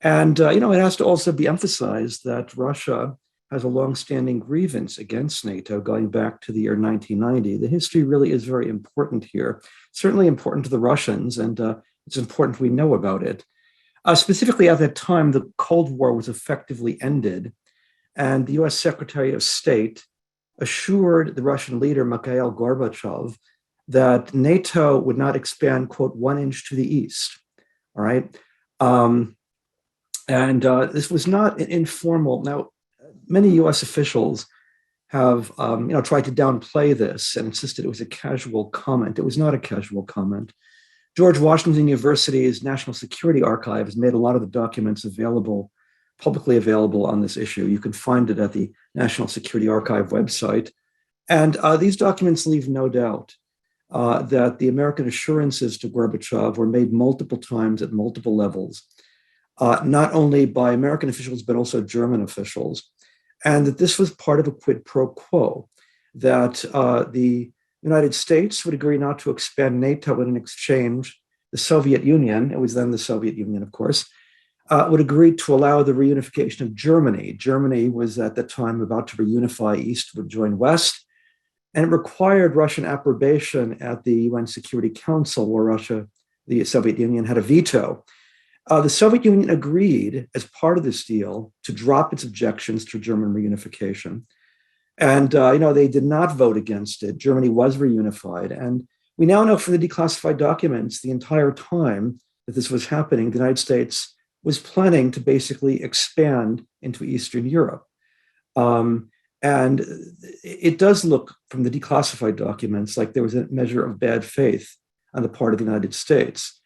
And it has to also be emphasized that Russia has a longstanding grievance against NATO going back to the year 1990. The history really is very important here, certainly important to the Russians, and it's important we know about it. Specifically, at that time, the Cold War was effectively ended, and the US Secretary of State assured the Russian leader, Mikhail Gorbachev, that NATO would not expand, quote, 1 inch to the east. All right. Um, and this was not an informal. Now, many U.S. officials have, tried to downplay this and insisted it was a casual comment. It was not a casual comment. George Washington University's National Security Archive has made a lot of the documents available, publicly available on this issue. You can find it at the National Security Archive website. And these documents leave no doubt that the American assurances to Gorbachev were made multiple times at multiple levels, not only by American officials, but also German officials, and that this was part of a quid pro quo, that the United States would agree not to expand NATO, and in exchange, the Soviet Union, it was then the Soviet Union, of course, would agree to allow the reunification of Germany. Germany was at the time about to reunify, East would join West, and it required Russian approbation at the UN Security Council, where Russia, the Soviet Union, had a veto. The Soviet Union agreed, as part of this deal, to drop its objections to German reunification. And, they did not vote against it. Germany was reunified. And we now know from the declassified documents the entire time that this was happening, the United States was planning to basically expand into Eastern Europe. And it does look from the declassified documents like there was a measure of bad faith on the part of the United States.